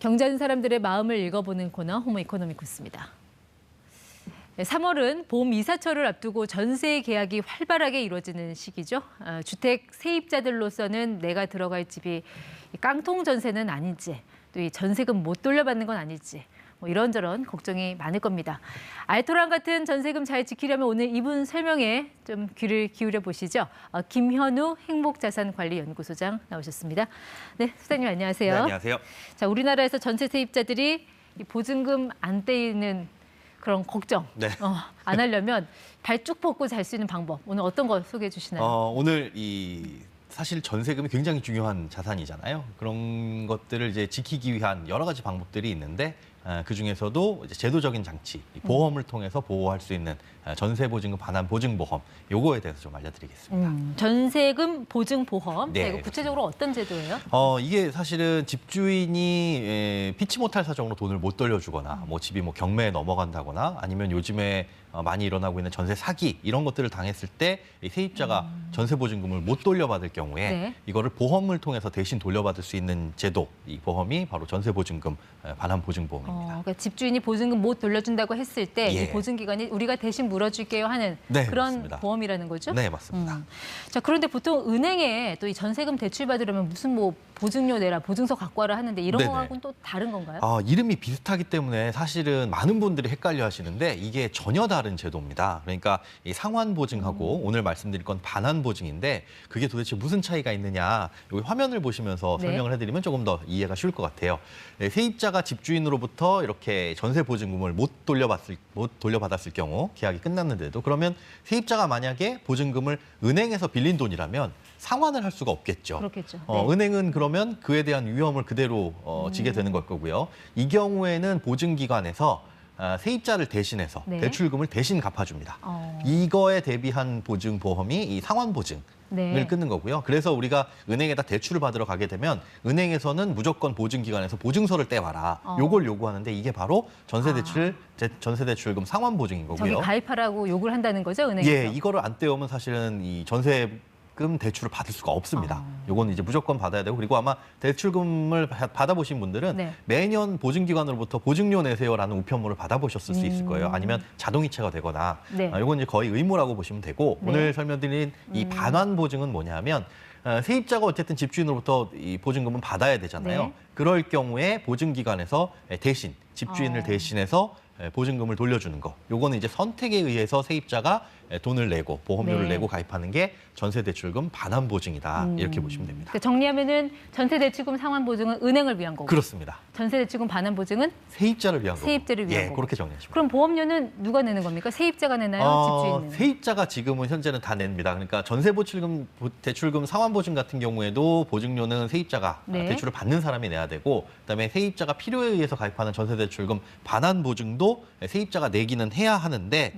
경제하는 사람들의 마음을 읽어보는 코너 호모 이코노미쿠스입니다. 3월은 봄 이사철을 앞두고 전세 계약이 활발하게 이루어지는 시기죠. 주택 세입자들로서는 내가 들어갈 집이 깡통 전세는 아닌지, 또 이 전세금 못 돌려받는 건 아닐지 이런저런 걱정이 많을 겁니다. 알토란 같은 전세금 잘 지키려면 오늘 이분 설명에 좀 귀를 기울여 보시죠. 김현우 행복자산관리연구소장 나오셨습니다. 네, 소장님 안녕하세요. 네, 안녕하세요. 자, 우리나라에서 전세 세입자들이 이 보증금 안 떼이는 그런 걱정 안 하려면 발 쭉 뻗고 잘 수 있는 방법, 오늘 어떤 거 소개해 주시나요? 오늘 사실 전세금이 굉장히 중요한 자산이잖아요. 그런 것들을 이제 지키기 위한 여러 가지 방법들이 있는데 그 중에서도 이제 제도적인 장치, 보험을 통해서 보호할 수 있는 전세보증금 반환 보증보험, 요거에 대해서 좀 알려드리겠습니다. 전세금 보증보험, 네, 이거 구체적으로 어떤 제도예요? 이게 사실은 집주인이 피치 못할 사정으로 돈을 못 돌려주거나, 뭐 집이 뭐 경매에 넘어간다거나, 아니면 요즘에 많이 일어나고 있는 전세 사기 이런 것들을 당했을 때 이 세입자가 전세보증금을 못 돌려받을 경우에 이거를 보험을 통해서 대신 돌려받을 수 있는 제도, 이 보험이 바로 전세보증금 반환 보증보험입니다. 그러니까 집주인이 보증금 못 돌려준다고 했을 때 이 보증기관이 우리가 대신 물어줄게요 하는 그런 맞습니다. 보험이라는 거죠? 네, 맞습니다. 자, 그런데 보통 은행에 또 이 전세금 대출 받으려면 무슨 뭐 보증료 내라, 보증서 갖고 와라 하는데 이런 거하고는 또 다른 건가요? 이름이 비슷하기 때문에 사실은 많은 분들이 헷갈려 하시는데 이게 전혀 다른 제도입니다. 그러니까 이 상환 보증하고 오늘 말씀드릴 건 반환 보증인데 그게 도대체 무슨 차이가 있느냐, 여기 화면을 보시면서 설명을 해드리면 조금 더 이해가 쉬울 것 같아요. 세입자가 집주인으로부터 이렇게 전세 보증금을 못 돌려받았을 경우, 계약이 끝났는데도, 그러면 세입자가 만약에 보증금을 은행에서 빌린 돈이라면 상환을 할 수가 없겠죠. 그렇겠죠. 은행은 그러면 그에 대한 위험을 그대로 지게 되는 걸 거고요. 이 경우에는 보증기관에서 세입자를 대신해서 대출금을 대신 갚아줍니다. 이거에 대비한 보증보험이 이 상환보증을 끊는 거고요. 그래서 우리가 은행에다 대출을 받으러 가게 되면 은행에서는 무조건 보증기관에서 보증서를 떼와라, 요걸 요구하는데 이게 바로 전세대출금 상환보증인 거고요. 저기 가입하라고 요구를 한다는 거죠, 은행에서? 예, 이거를 안 떼오면 사실은 이 전세금 대출을 받을 수가 없습니다. 요건 이제 무조건 받아야 되고, 그리고 아마 대출금을 받아보신 분들은 매년 보증기관으로부터 보증료 내세요라는 우편물을 받아보셨을 수 있을 거예요. 아니면 자동이체가 되거나, 요건 이제 거의 의무라고 보시면 되고, 오늘 설명드린 이 반환 보증은 뭐냐면 세입자가 어쨌든 집주인으로부터 이 보증금은 받아야 되잖아요. 그럴 경우에 보증기관에서 대신 집주인을 대신해서 보증금을 돌려주는 거. 요거는 이제 선택에 의해서 세입자가 돈을 내고 보험료를 내고 가입하는 게 전세대출금 반환 보증이다, 이렇게 보시면 됩니다. 그러니까 정리하면은 전세대출금 상환 보증은 은행을 위한 거고, 그렇습니다. 전세대출금 반환 보증은 세입자를 위한 거고. 세입자를 위한 거고. 그렇게 정리하시면 그럼 보험료는 누가 내는 겁니까? 세입자가 내나요? 집주인은? 세입자가 지금은 현재는 다 냅니다. 그러니까 전세보증금 대출금 상환 보증 같은 경우에도 보증료는 세입자가 대출을 받는 사람이 내야 되고, 그다음에 세입자가 필요에 의해서 가입하는 전세대출금 반환 보증도 세입자가 내기는 해야 하는데,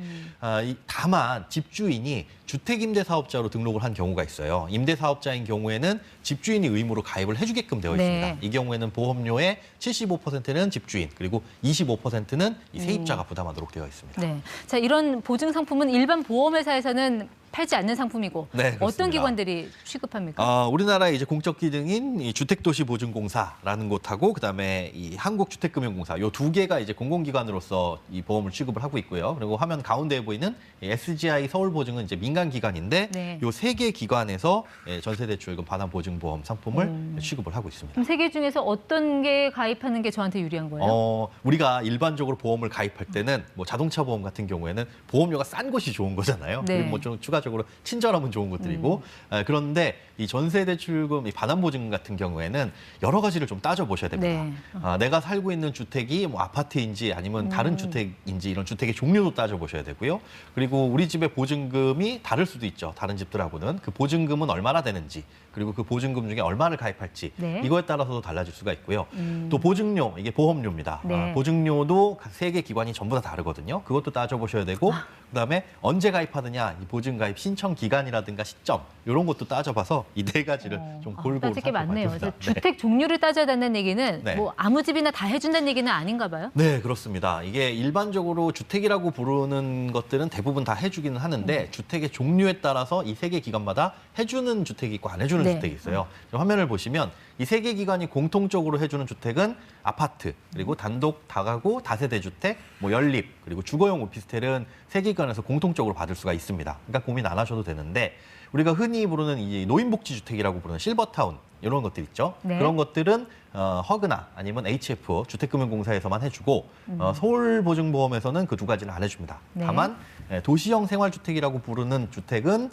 다만 집주인이 주택임대사업자로 등록을 한 경우가 있어요. 임대사업자인 경우에는 집주인이 의무로 가입을 해주게끔 되어 있습니다. 이 경우에는 보험료의 75%는 집주인, 그리고 25%는 이 세입자가 부담하도록 되어 있습니다. 자, 이런 보증 상품은 일반 보험회사에서는 팔지 않는 상품이고, 어떤 기관들이 취급합니까? 우리나라의 이제 공적 기능인 이 주택도시보증공사라는 곳하고, 그다음에 이 한국주택금융공사, 요 두 개가 이제 공공기관으로서 이 보험을 취급을 하고 있고요. 그리고 화면 가운데에 보이는 이 SGI 서울보증은 이제 민간기관인데, 요 세 개 기관에서 전세대출금 반환 보증보험 상품을 취급을 하고 있습니다. 그럼 세 개 중에서 어떤 게 가입하는 게 저한테 유리한 거예요? 우리가 일반적으로 보험을 가입할 때는 뭐 자동차 보험 같은 경우에는 보험료가 싼 것이 좋은 거잖아요. 그리고 뭐 좀 추가적으로 친절하면 좋은 것들이고, 그런데 이 전세대출금 이 반환보증 같은 경우에는 여러 가지를 좀 따져보셔야 됩니다. 내가 살고 있는 주택이 뭐 아파트인지 아니면 다른 주택인지 이런 주택의 종류도 따져보셔야 되고요. 그리고 우리 집의 보증금이 다를 수도 있죠. 다른 집들하고는. 그 보증금은 얼마나 되는지, 그리고 그 보증금 중에 얼마를 가입할지, 이거에 따라서도 달라질 수가 있고요. 또 보증료, 이게 보험료입니다. 보증료도 세 개 기관이 전부 다 다르거든요. 그것도 따져보셔야 되고, 그다음에 언제 가입하느냐, 이 보증 가입 신청 기간이라든가 시점, 이런 것도 따져봐서 이 네 가지를 좀 골고루 따질 게 많네요. 살펴봐야 됩니다. 주택 종류를 따져야 된다는 얘기는 뭐 아무 집이나 다 해준다는 얘기는 아닌가 봐요? 네, 그렇습니다. 이게 일반적으로 주택이라고 부르는 것들은 대부분 다 해주기는 하는데, 주택의 종류에 따라서 이 세 개 기관마다 해주는 주택이 있고 안 해주는 주택이 있어요. 화면을 보시면 이 세 개 기관이 공통적으로 해주는 주택은 아파트, 그리고 단독 다가구 다세대 주택, 뭐 연립, 그리고 주거용 오피스텔은 세 개 기관에서 공통적으로 받을 수가 있습니다. 그러니까 고민 안 하셔도 되는데 우리가 흔히 부르는 이 노인복지주택이라고 부르는 실버타운 이런 것들 있죠. 네. 그런 것들은 허그나 아니면 HF 주택금융공사에서만 해주고 서울보증보험에서는 그 두 가지는 안 해줍니다. 네. 다만 도시형 생활주택이라고 부르는 주택은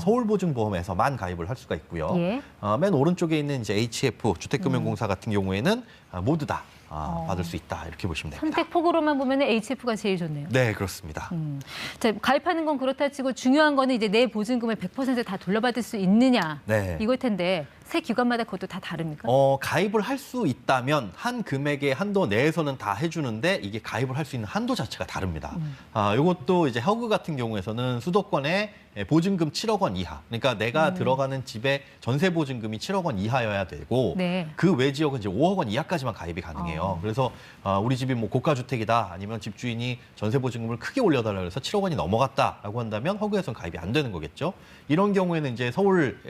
서울보증보험에서만 가입을 할 수가 있고요. 예. 맨 오른쪽에 있는 이제 HF 주택금융공사 같은 경우에는 모두 다 받을 수 있다 이렇게 보시면 됩니다. 선택 폭으로만 보면 HF가 제일 좋네요. 네, 그렇습니다. 자, 가입하는 건 그렇다 치고 중요한 거는 이제 내 보증금을 100% 다 돌려받을 수 있느냐 네. 이걸 텐데 세 기관마다 그것도 다 다릅니까? 가입을 할 수 있다면 한 금액의 한도 내에서는 다 해주는데 이게 가입을 할 수 있는 한도 자체가 다릅니다. 이것도 이제 허그 같은 경우에서는 수도권에 보증금 7억 원 이하, 그러니까 내가 들어가는 집의 전세 보증금이 7억 원 이하여야 되고 네. 그 외 지역은 이제 5억 원 이하까지만 가입이 가능해요. 그래서 우리 집이 뭐 고가 주택이다 아니면 집주인이 전세 보증금을 크게 올려달라 해서 7억 원이 넘어갔다라고 한다면 허그에서는 가입이 안 되는 거겠죠. 이런 경우에는 이제 서울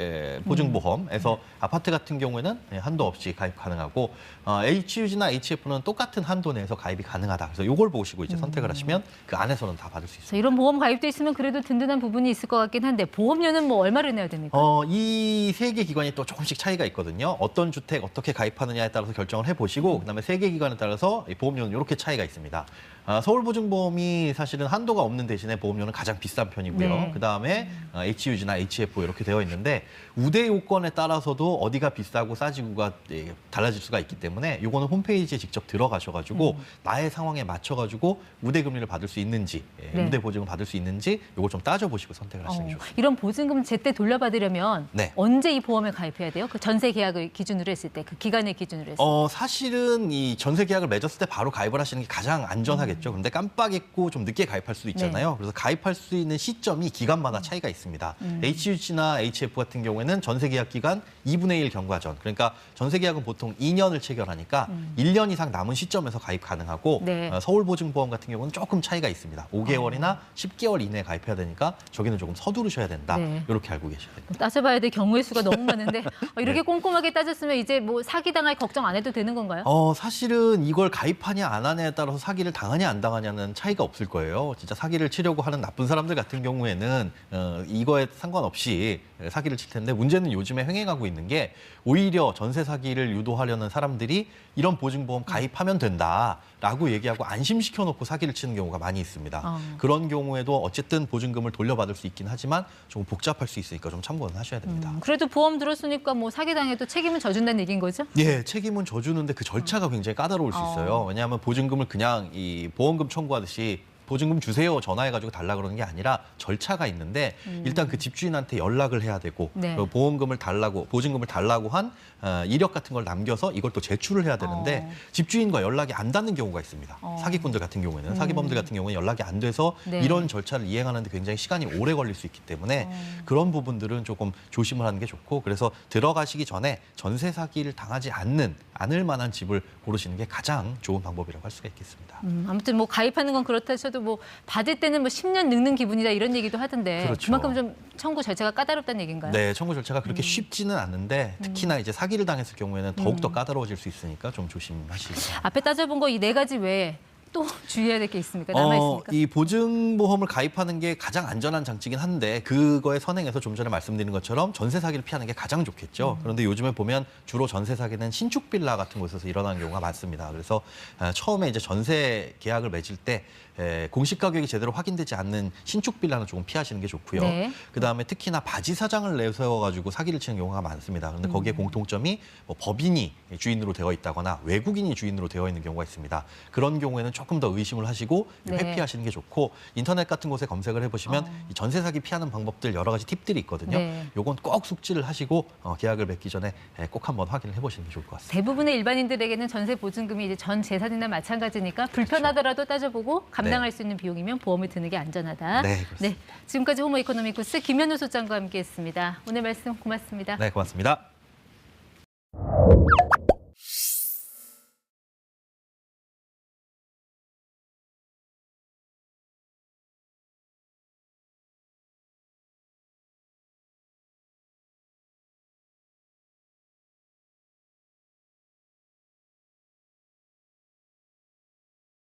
보증보험에서 아파트 같은 경우에는 한도 없이 가입 가능하고 HUG나 HF는 똑같은 한도 내에서 가입이 가능하다. 그래서 이걸 보시고 이제 선택을 하시면 그 안에서는 다 받을 수 있습니다. 이런 보험 가입돼 있으면 그래도 든든한 부분이 있을 것 같긴 한데 보험료는 뭐 얼마를 내야 됩니까? 이 세 개 기관이 또 조금씩 차이가 있거든요. 어떤 주택 어떻게 가입하느냐에 따라서 결정을 해보시고 그다음에 세 개 기관에 따라서 이 보험료는 이렇게 차이가 있습니다. 서울보증보험이 사실은 한도가 없는 대신에 보험료는 가장 비싼 편이고요. 네. 그다음에 HUG나 HF 이렇게 되어 있는데 우대 요건에 따라서도 어디가 비싸고 싸지고가 달라질 수가 있기 때문에 이거는 홈페이지에 직접 들어가셔가지고 나의 상황에 맞춰가지고 우대 금리를 받을 수 있는지, 네. 우대 보증을 받을 수 있는지 이걸 좀 따져보시고 선택을 하시는 게 좋습니다. 이런 보증금 제때 돌려받으려면 네. 언제 이 보험에 가입해야 돼요? 그 전세 계약을 기준으로 했을 때, 그 기간을 기준으로 했을 때. 사실은 이 전세 계약을 맺었을 때 바로 가입을 하시는 게 가장 안전하겠죠. 근데 깜빡 잊고 좀 늦게 가입할 수도 있잖아요. 네. 그래서 가입할 수 있는 시점이 기간마다 차이가 있습니다. HUG나 HF 같은 경우에는 전세 계약 기간 2분의 1 경과전. 그러니까 전세 계약은 보통 2년을 체결하니까 1년 이상 남은 시점에서 가입 가능하고 네. 서울보증보험 같은 경우는 조금 차이가 있습니다. 5개월이나 10개월 이내에 가입해야 되니까 저기는 조금 서두르셔야 된다. 네. 이렇게 알고 계셔야 됩니다. 따져봐야 될 경우의 수가 너무 많은데 이렇게 네. 꼼꼼하게 따졌으면 이제 뭐 사기당할 걱정 안 해도 되는 건가요? 사실은 이걸 가입하냐 안 하냐에 따라서 사기를 당하냐 안 당하냐는 차이가 없을 거예요. 진짜 사기를 치려고 하는 나쁜 사람들 같은 경우에는 이거에 상관없이 사기를 칠 텐데 문제는 요즘에 횡행하고 있는 게 오히려 전세 사기를 유도하려는 사람들이 이런 보증보험 가입하면 된다라고 얘기하고 안심시켜놓고 사기를 치는 경우가 많이 있습니다. 그런 경우에도 어쨌든 보증금을 돌려받을 수 있긴 하지만 조금 복잡할 수 있으니까 좀 참고는 하셔야 됩니다. 그래도 보험 들었으니까 뭐 사기당해도 책임은 져준다는 얘기인 거죠? 예, 책임은 져주는데 그 절차가 굉장히 까다로울 수 있어요. 왜냐하면 보증금을 그냥 이 보험금 청구하듯이 보증금 주세요 전화해가지고 달라 그러는 게 아니라 절차가 있는데 일단 그 집주인한테 연락을 해야 되고 네. 보험금을 달라고 보증금을 달라고 한 이력 같은 걸 남겨서 이걸 또 제출을 해야 되는데 집주인과 연락이 안 닿는 경우가 있습니다. 사기꾼들 같은 경우에는 사기범들 같은 경우는 연락이 안 돼서 네. 이런 절차를 이행하는데 굉장히 시간이 오래 걸릴 수 있기 때문에 그런 부분들은 조금 조심을 하는 게 좋고 그래서 들어가시기 전에 전세 사기를 당하지 않을 만한 집을 고르시는 게 가장 좋은 방법이라고 할 수가 있겠습니다. 아무튼 뭐 가입하는 건 그렇다 쳐도 뭐 받을 때는 뭐 10년 늙는 기분이다 이런 얘기도 하던데 그렇죠. 그만큼 좀 청구 절차가 까다롭다는 얘기인가요? 네, 청구 절차가 그렇게 쉽지는 않는데 특히나 이제 사기를 당했을 경우에는 더욱더 까다로워질 수 있으니까 좀 조심하시기 바랍니다. 앞에 따져본 거 이 네 가지 외에 또 주의해야 될 게 있습니까? 남아있습니까? 이 보증보험을 가입하는 게 가장 안전한 장치긴 한데 그거에 선행해서 좀 전에 말씀드린 것처럼 전세 사기를 피하는 게 가장 좋겠죠. 그런데 요즘에 보면 주로 전세 사기는 신축 빌라 같은 곳에서 일어나는 경우가 많습니다. 그래서 처음에 이제 전세 계약을 맺을 때 공시 가격이 제대로 확인되지 않는 신축 빌라는 조금 피하시는 게 좋고요. 네. 그다음에 특히나 바지 사장을 내세워가지고 사기를 치는 경우가 많습니다. 그런데 거기에 공통점이 뭐 법인이 주인으로 되어 있다거나 외국인이 주인으로 되어 있는 경우가 있습니다. 그런 경우에는 조금 더 의심을 하시고 네. 회피하시는 게 좋고 인터넷 같은 곳에 검색을 해보시면 이 전세 사기 피하는 방법들 여러 가지 팁들이 있거든요. 네. 요건 꼭 숙지를 하시고 계약을 맺기 전에 꼭 한번 확인을 해보시는 게 좋을 것 같습니다. 대부분의 일반인들에게는 전세 보증금이 이제 전 재산이나 마찬가지니까 불편하더라도 따져보고 감당할 수 있는 비용이면 보험을 드는 게 안전하다. 네, 그렇습니다. 지금까지 호모 이코노미쿠스 김현우 소장과 함께했습니다. 오늘 말씀 고맙습니다. 네, 고맙습니다.